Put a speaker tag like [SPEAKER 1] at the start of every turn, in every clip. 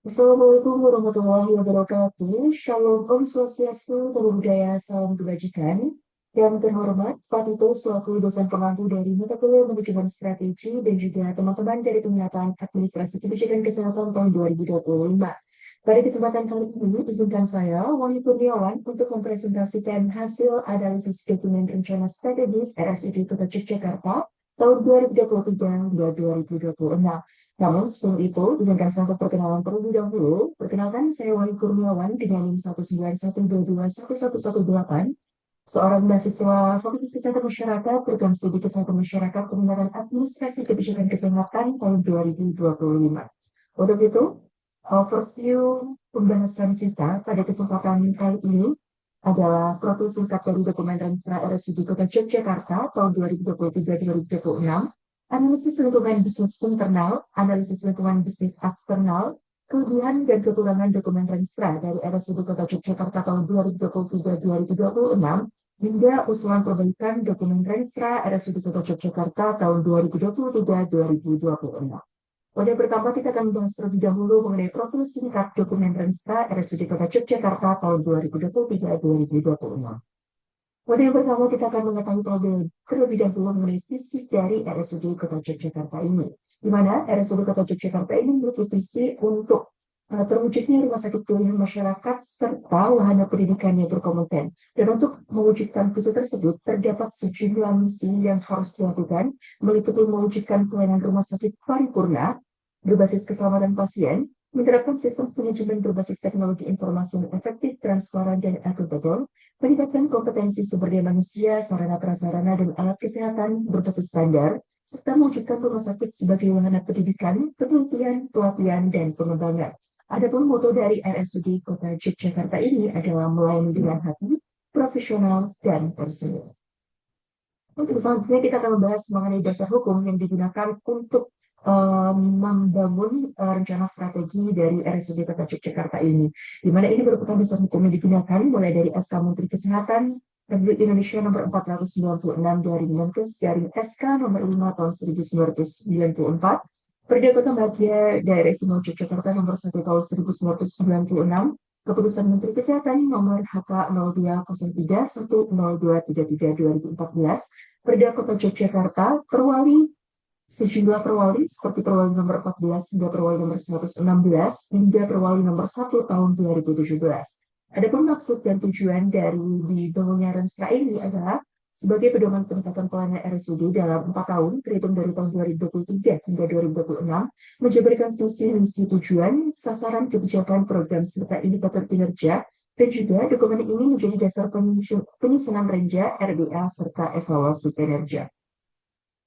[SPEAKER 1] Assalamualaikum warahmatullahi wabarakatuh. Shalom, Om Swastiastu, Namo Buddhaya, salam kebajikan. Yang terhormat, Pak Tito selaku dosen pengampu dari mata kuliah manajemen strategi dan juga teman-teman dari penguatan administrasi kebijakan kesehatan tahun 2025. Pada kesempatan kali ini, izinkan saya, Wahyu Kurniawan, untuk mempresentasikan hasil analisis dokumen rencana strategis RSUD Kota Yogyakarta tahun 2023 hingga 2026. Namun sebelum itu, izinkan saya untuk perkenalan terlebih dahulu. Perkenalkan, saya Wahyu Kurniawan dengan NIM 191221118, seorang mahasiswa Fakultas Kesehatan Masyarakat, Program Studi Kesehatan Masyarakat, Pengembangan Administrasi Kebijakan Kesehatan tahun 2025. Untuk itu, overview pembahasan kita pada kesempatan kali ini adalah profil singkat dari dokumen Renstra RSUD Kota Yogyakarta tahun 2023-2026, analisis lingkungan bisnis internal, analisis lingkungan bisnis eksternal, kelebihan dan kekurangan dokumen Renstra dari RSUD Kota Yogyakarta tahun 2023-2026, hingga usulan perbaikan dokumen Renstra RSUD Kota Yogyakarta tahun 2023-2026. Pada pertama, kita akan membahas terlebih dahulu mengenai profil singkat dokumen Renstra RSUD Kota Yogyakarta tahun 2023-2026. Pada yang pertama, kita akan mengetahui terlebih dahulu mengenai visi dari RSUD Kota Yogyakarta ini. Di mana RSUD Kota Yogyakarta ini memiliki visi untuk terwujudnya rumah sakit pilihan masyarakat serta wahana pendidikan yang berkompeten. Dan untuk mewujudkan visi tersebut, terdapat sejumlah misi yang harus dilakukan, meliputi mewujudkan pelayanan rumah sakit paripurna, berbasis keselamatan pasien, menerapkan sistem manajemen berbasis teknologi informasi yang efektif, transparan, dan akuntabel, meningkatkan kompetensi sumber daya manusia, sarana prasarana, dan alat kesehatan berbasis standar, serta mewujudkan rumah sakit sebagai wahana pendidikan, penelitian, pelatihan, dan pengembangan. Adapun moto dari RSUD Kota Yogyakarta ini adalah melayani dengan hati, profesional, dan personil. Untuk selanjutnya kita akan membahas mengenai dasar hukum yang digunakan untuk membangun rencana strategi dari RSUD Kota Yogyakarta ini, di mana ini merupakan dasar hukum yang digunakan mulai dari SK Menteri Kesehatan Republik Indonesia nomor 496 dari Menkes, dari SK nomor 5 tahun 1994, Perda Kota Madya Daerah Istimewa Yogyakarta nomor 1 tahun 1996, Keputusan Menteri Kesehatan nomor HK 0203-10233-2014, Perda Kota Yogyakarta, sejumlah perwali seperti perwali nomor 14 hingga perwali nomor 116 hingga perwali nomor 1 tahun 2017. Adapun maksud dan tujuan dari dibangunnya Renstra ini adalah sebagai pedoman peningkatan pelayanan RSUD dalam 4 tahun, terhitung dari tahun 2023 hingga 2026, menjabarkan visi, misi, tujuan, sasaran kebijakan, program, serta indikator kinerja, dan juga dokumen ini menjadi dasar penyusunan renja, RBA, serta evaluasi kinerja.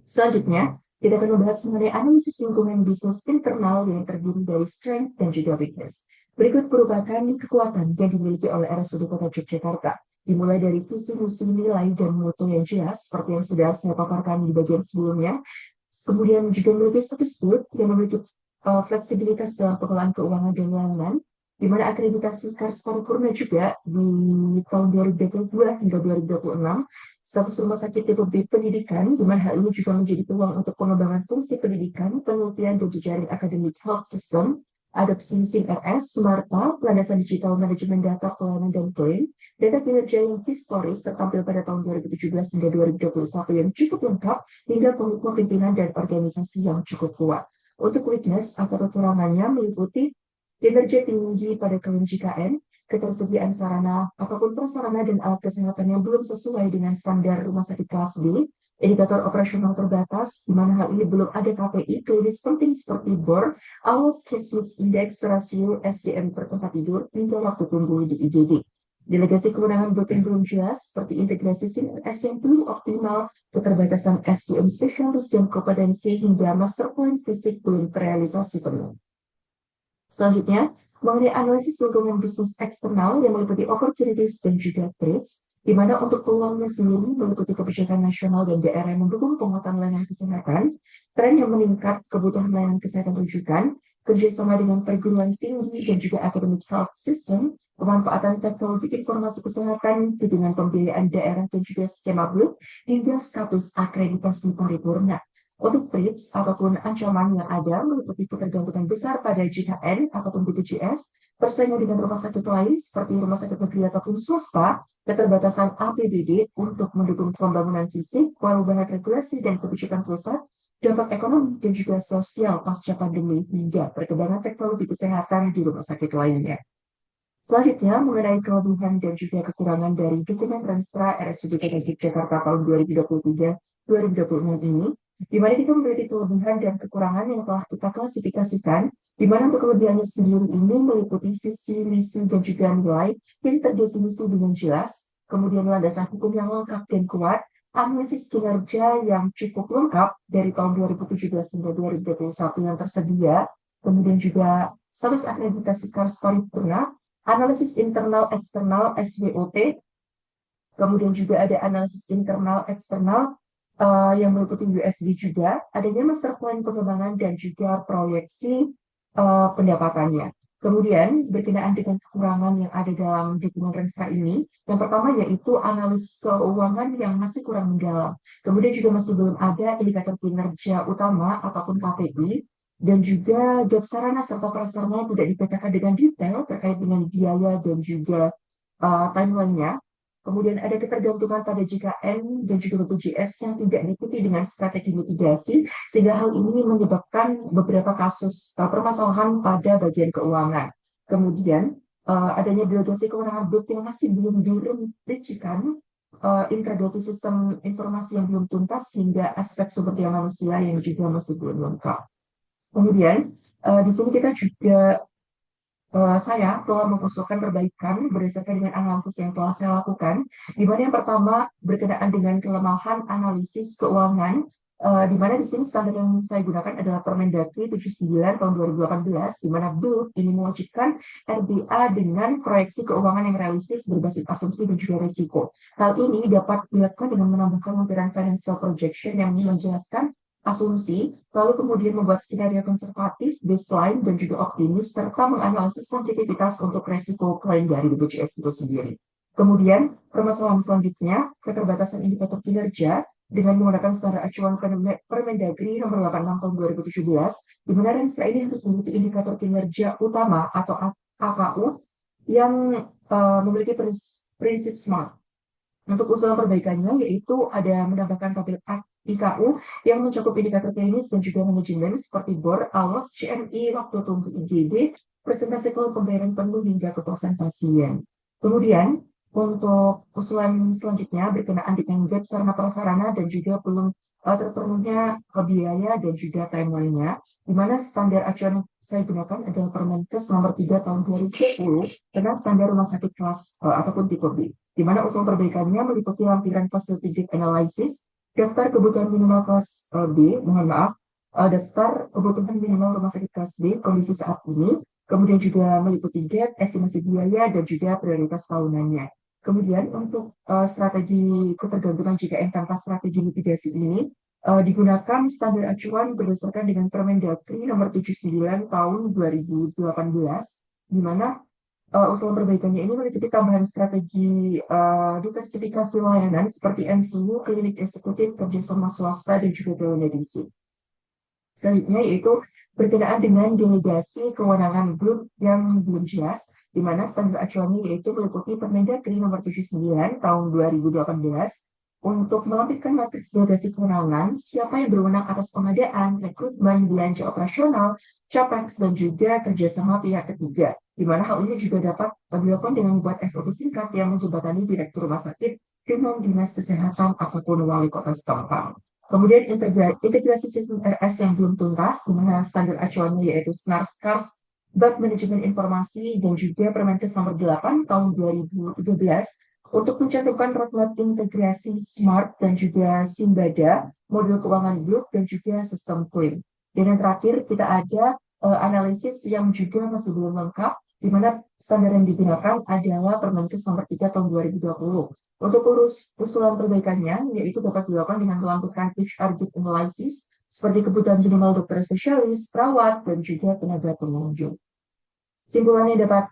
[SPEAKER 1] Selanjutnya, kita akan membahas mengenai analisis lingkungan bisnis internal yang terdiri dari strength dan juga weakness. Berikut merupakan kekuatan yang dimiliki oleh RSUD Kota Yogyakarta, dimulai dari visi, misi, nilai, dan mutu yang jelas, seperti yang sudah saya paparkan di bagian sebelumnya. Kemudian juga memiliki status good yang memiliki fleksibilitas dalam pengelolaan keuangan dan layanan, di mana akreditasi KARS paripurna juga di tahun 2022 hingga 2026, status rumah sakit tipe B pendidikan, di mana hal ini juga menjadi peluang untuk pengembangan fungsi pendidikan, penelitian dan jejaring academic health system, adopsi SIM RS, Smarta, landasan digital manajemen data, pelayanan dan klaim, data kinerja yang historis tertampil pada tahun 2017 hingga 2021 yang cukup lengkap, hingga komitmen pimpinan dan organisasi yang cukup kuat. Untuk weakness atau kekurangannya meliputi kinerja tinggi pada klaim JKN, ketersediaan sarana ataupun prasarana dan alat kesehatan yang belum sesuai dengan standar rumah sakit kelas B, indikator operasional terbatas, di mana hal ini belum ada KPI klinis penting seperti BOR, AWS Case Mix Index, rasio SDM per tempat tidur, hingga waktu tunggu di IGD. Delegasi kewenangan belum jelas, seperti integrasi SIM-RS yang belum optimal, keterbatasan SDM spesialis dan kompetensi, hingga master plan fisik belum terrealisasi penuh. Selanjutnya, mengenai analisis lingkungan bisnis eksternal yang meliputi opportunities dan juga threats, di mana untuk peluangnya sendiri meliputi kebijakan nasional dan daerah yang mendukung penguatan layanan kesehatan, tren yang meningkat kebutuhan layanan kesehatan rujukan, kerjasama dengan perguruan tinggi dan juga academic health system, pemanfaatan teknologi informasi kesehatan, dengan pembiayaan daerah dan juga skema BLUK, hingga status akreditasi paripurna. Untuk threats ataupun ancaman yang ada meliputi ketergantungan besar pada JKN ataupun BPJS, persaingan dengan rumah sakit lain seperti rumah sakit negeri ataupun swasta, keterbatasan APBD untuk mendukung pembangunan fisik, perubahan regulasi dan kebijakan pusat, dampak ekonomi dan juga sosial pasca pandemi hingga perkembangan teknologi kesehatan di rumah sakit lainnya. Selanjutnya, mengenai kelebihan dan juga kekurangan dari dokumen Renstra RSUD Jakarta tahun 2023-2026 ini, di mana kita memiliki kelebihan dan kekurangan yang telah kita klasifikasikan, di mana untuk kelebihannya sendiri ini meliputi visi, misi, dan juga nilai yang terdefinisi dengan jelas, kemudian landasan hukum yang lengkap dan kuat, analisis kinerja yang cukup lengkap dari tahun 2017 hingga 2021 yang tersedia, kemudian juga status akreditasi KARS paripurna, analisis internal eksternal SWOT, kemudian juga ada analisis internal eksternal yang meliputi USB juga, adanya master plan pengembangan dan juga proyeksi pendapatannya. Kemudian berkenaan dengan kekurangan yang ada dalam dokumen Renstra ini, yang pertama yaitu analisis keuangan yang masih kurang mendalam. Kemudian juga masih belum ada indikator kinerja utama ataupun KPI, dan juga gap sarana serta prasarana tidak dipetakan dengan detail terkait dengan biaya dan juga timeline-nya. Kemudian ada ketergantungan pada JKN dan juga BPJS yang tidak diikuti dengan strategi mitigasi, sehingga hal ini menyebabkan beberapa kasus permasalahan pada bagian keuangan. Kemudian adanya delegasi kewenangan BUT yang masih belum dirincikan, integrasi sistem informasi yang belum tuntas, hingga aspek sumber daya manusia yang juga masih belum lengkap. Kemudian di sini kita juga saya telah mengusulkan perbaikan berdasarkan dengan analisis yang telah saya lakukan, di mana yang pertama berkenaan dengan kelemahan analisis keuangan, di mana di sini standar yang saya gunakan adalah Permendagri 79 tahun 2018, di mana BUP ini mewajibkan RBA dengan proyeksi keuangan yang realistis berbasis asumsi dan juga risiko. Hal ini dapat dilakukan dengan menambahkan lampiran financial projection yang menjelaskan asumsi, lalu kemudian membuat skenario konservatif, baseline, dan juga optimis, serta menganalisis sensitivitas untuk resiko klaim dari BPJS itu sendiri. Kemudian, permasalahan selanjutnya, keterbatasan indikator kinerja dengan menggunakan standar acuan Permendagri nomor 86 tahun 2017, di mana Renstra ini harus memiliki indikator kinerja utama atau AKU yang memiliki prinsip SMART. Untuk usulan perbaikannya yaitu ada menambahkan tabel IKU yang mencakup indikator klinis dan juga manajemen seperti BOR, ALOS, CMI, waktu tunggu IGD, persentase pembayaran penuh hingga kepuasan pasien. Kemudian untuk usulan selanjutnya berkenaan dengan gap sarana prasarana dan juga belum terpenuhnya biaya dan juga timeline-nya, di mana standar acuan yang saya gunakan adalah Permenkes nomor 3 tahun 2020 tentang standar rumah sakit kelas ataupun tipe B, di mana usul perbaikannya meliputi lampiran facility gap analysis, daftar kebutuhan minimal kelas B, mohon maaf, daftar kebutuhan minimal rumah sakit kelas B kondisi saat ini, kemudian juga meliputi gap, estimasi biaya, dan juga prioritas tahunannya. Kemudian untuk strategi ketergantungan JKN tanpa strategi mitigasi ini digunakan standar acuan berdasarkan dengan Permendagri nomor 79 tahun 2018, di mana usulan perbaikannya ini meliputi tambahan strategi diversifikasi layanan seperti MCU, klinik eksekutif, kerjasama swasta, dan juga telemedicine. Selanjutnya yaitu berkenaan dengan delegasi kewenangan grup yang belum jelas, di mana standar acuannya yaitu meliputi Permendagri nomor 79 tahun 2018 untuk melampirkan matriks delegasi kewenangan, siapa yang berwenang atas pengadaan, rekrutmen, belanja operasional, capex, dan juga kerjasama pihak ketiga, di mana hal ini juga dapat dilakukan dengan membuat SOP singkat yang menjembatani direktur rumah sakit dengan dinas kesehatan ataupun wali kota setempat. Kemudian integrasi sistem RS yang belum tuntas, di mana standar acuannya yaitu SNARS-CARS, Bank Manajemen Informasi, dan juga Permenkes nomor 8 tahun 2013 untuk mencantumkan roadmap integrasi SMART dan juga Simbada, modul keuangan grup, dan juga sistem klaim. Dan yang terakhir kita ada analisis yang juga masih belum lengkap, di mana standar yang digunakan adalah Permenkes nomor 3 tahun 2020. Untuk usulan perbaikannya, yaitu dapat dilakukan dengan melakukan HR gap analysis, seperti kebutuhan minimal dokter spesialis, perawat, dan juga tenaga pengunjung. Simpulannya dapat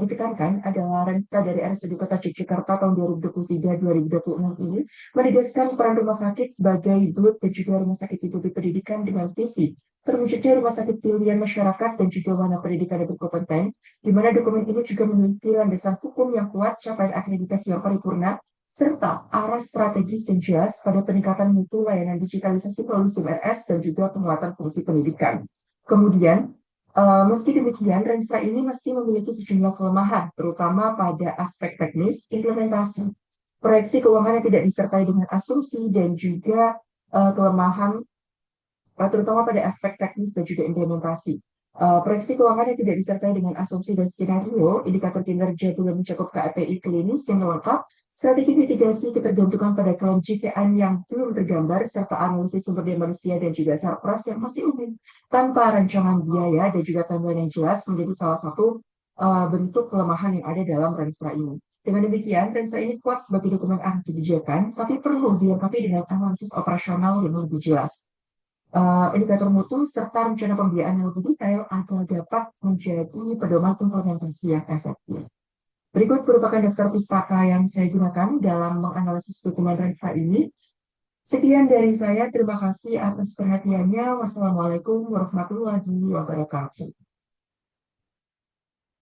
[SPEAKER 1] ditekankan adalah Renstra dari RSUD Kota Yogyakarta tahun 2023-2026 ini menegaskan peran rumah sakit sebagai BLUT dan juga rumah sakit ibu pendidikan dengan visi terwujudnya rumah sakit pilihan masyarakat dan juga warna pendidikan yang berkompeten, di mana dokumen ini juga memiliki landasan hukum yang kuat, capaian akreditasi yang paripurna, serta arah strategis yang jelas pada peningkatan mutu layanan digitalisasi melalui SIM-RS dan juga penguatan fungsi pendidikan. Kemudian, meski demikian, Renstra ini masih memiliki sejumlah kelemahan, terutama pada aspek teknis, implementasi, proyeksi keuangan yang tidak disertai dengan asumsi, dan juga kelemahan terutama pada aspek teknis dan juga implementasi. Proyeksi keuangan yang tidak disertai dengan asumsi dan skenario, indikator kinerja belum mencakup KPI klinis yang lengkap, strategi mitigasi ketergantungan pada klaim JKN yang belum tergambar, serta analisis sumber daya manusia dan juga sarpras yang masih umum, tanpa rancangan biaya dan juga timeline yang jelas menjadi salah satu bentuk kelemahan yang ada dalam Renstra ini. Dengan demikian, Renstra ini kuat sebagai dokumen arah kebijakan, tapi perlu dilengkapi dengan analisis operasional yang lebih jelas, indikator mutu, serta rencana pembiayaan yang lebih detail agar dapat menjadi pedoman implementasi yang efektif. Berikut merupakan daftar pustaka yang saya gunakan dalam menganalisis dokumen Renstra ini. Sekian dari saya, terima kasih atas perhatiannya. Wassalamualaikum warahmatullahi wabarakatuh.